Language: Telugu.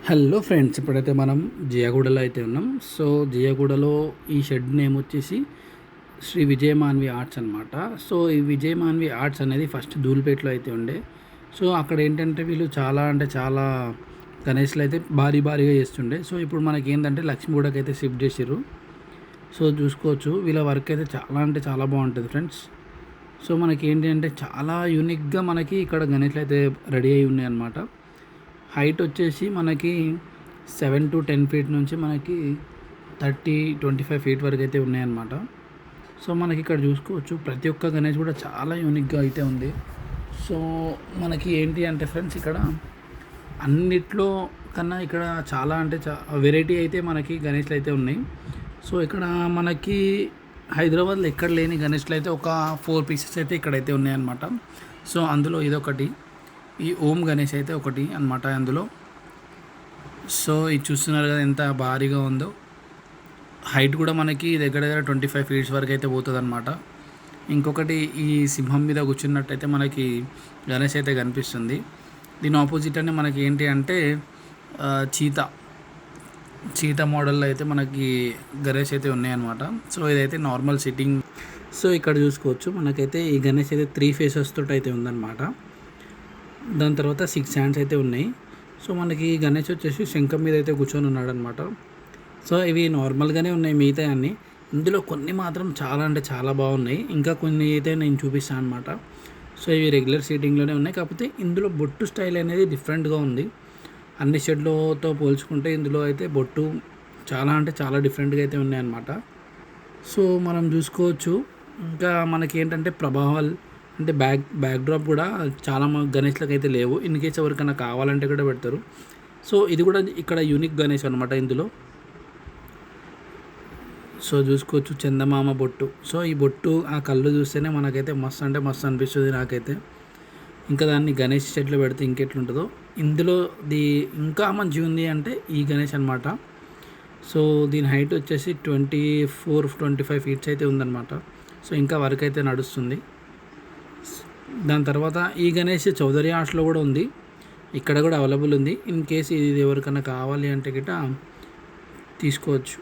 హలో ఫ్రెండ్స్, ఇప్పుడైతే మనం జియాగూడలో అయితే ఉన్నాం. సో జియాగూడలో ఈ షెడ్ నేమ్ వచ్చేసి శ్రీ విజయమాన్వి ఆర్ట్స్ అనమాట. సో ఈ విజయమాన్వి ఆర్ట్స్ అనేది ఫస్ట్ ధూల్పేటలో అయితే ఉండే. సో అక్కడ ఏంటంటే వీళ్ళు చాలా అంటే చాలా గణేష్లు అయితే భారీగా చేస్తుండే. సో ఇప్పుడు మనకి ఏంటంటే లక్ష్మీగూడకి అయితే షిఫ్ట్ చేసిర్రు. సో చూసుకోవచ్చు, వీళ్ళ వర్క్ అయితే చాలా అంటే చాలా బాగుంటుంది ఫ్రెండ్స్. సో మనకి ఏంటి అంటే చాలా యూనిక్గా మనకి ఇక్కడ గణేష్లు అయితే రెడీ అయి ఉన్నాయి అనమాట. హైట్ వచ్చేసి మనకి 7 to 10 feet నుంచి మనకి 30-25 feet వరకు అయితే ఉన్నాయన్నమాట. సో మనకి ఇక్కడ చూసుకోవచ్చు, ప్రతి ఒక్క గణేష్ కూడా చాలా యూనిక్గా అయితే ఉంది. సో మనకి ఏంటి అంటే ఫ్రెండ్స్, ఇక్కడ అన్నిట్లో కన్నా ఇక్కడ చాలా అంటే వెరైటీ అయితే మనకి గణేష్లు అయితే ఉన్నాయి. సో ఇక్కడ మనకి హైదరాబాద్లో ఎక్కడ లేని గణేష్లు అయితే ఒక 4 pieces అయితే ఇక్కడైతే ఉన్నాయన్నమాట. సో అందులో ఇదొకటి, ఈ ఓం గణేష్ అయితే ఒకటి అనమాట అందులో. సో ఇది చూస్తున్నారు కదా ఎంత భారీగా ఉందో. హైట్ కూడా మనకి దగ్గర 25 feet వరకు అయితే పోతుంది అనమాట. ఇంకొకటి ఈ సింహం మీద కూర్చున్నట్టయితే మనకి గణేష్ అయితే కనిపిస్తుంది. దీని ఆపోజిట్ అని మనకి ఏంటి అంటే చీత మోడల్లో అయితే మనకి గణేష్ అయితే ఉన్నాయన్నమాట. సో ఇదైతే నార్మల్ సిట్టింగ్. సో ఇక్కడ చూసుకోవచ్చు, మనకైతే ఈ గణేష్ అయితే 3 faces తోటి అయితే ఉందన్నమాట. దాని తర్వాత 6 hands అయితే ఉన్నాయి. సో మనకి గణేష్ వచ్చేసి శంఖం మీద అయితే కూర్చొని ఉన్నాడు అనమాట. సో ఇవి నార్మల్గానే ఉన్నాయి మిగతా అన్నీ. ఇందులో కొన్ని మాత్రం చాలా అంటే చాలా బాగున్నాయి. ఇంకా కొన్ని అయితే నేను చూపిస్తాను అనమాట. సో ఇవి రెగ్యులర్ సీటింగ్లోనే ఉన్నాయి, కాకపోతే ఇందులో బొట్టు స్టైల్ అనేది డిఫరెంట్గా ఉంది. అన్ని షెడ్లతో పోల్చుకుంటే ఇందులో అయితే బొట్టు చాలా అంటే చాలా డిఫరెంట్గా అయితే ఉన్నాయన్నమాట. సో మనం చూసుకోవచ్చు, ఇంకా మనకి ఏంటంటే ప్రభావాలు అంటే బ్యాక్ డ్రాప్ కూడా చాలా గణేష్లకు అయితే లేవు. ఇన్ కేస్ ఎవరికైనా కావాలంటే కూడా పెడతారు. సో ఇది కూడా ఇక్కడ యూనిక్ గణేష్ అనమాట ఇందులో. సో చూసుకోవచ్చు, చందమామ బొట్టు. సో ఈ బొట్టు ఆ కళ్ళు చూస్తేనే మనకైతే మస్తు అంటే మస్తు అనిపిస్తుంది నాకైతే. ఇంకా దాన్ని గణేష్ షెడ్లో పెడితే ఇంకెట్లుంటుందో. ఇందులో ఇంకా మంచిగా ఉంది అంటే ఈ గణేష్ అనమాట. సో దీని హైట్ వచ్చేసి 24-25 feet అయితే ఉందన్నమాట. సో ఇంకా వర్క్ అయితే నడుస్తుంది. దాని తర్వాత ఈ గణేష్ చౌదరి ఆర్ట్స్లో కూడా ఉంది, ఇక్కడ కూడా అవైలబుల్ ఉంది. ఇన్ కేసు ఇది ఎవరికైనా కావాలి అంటే గిట్ట తీసుకోవచ్చు.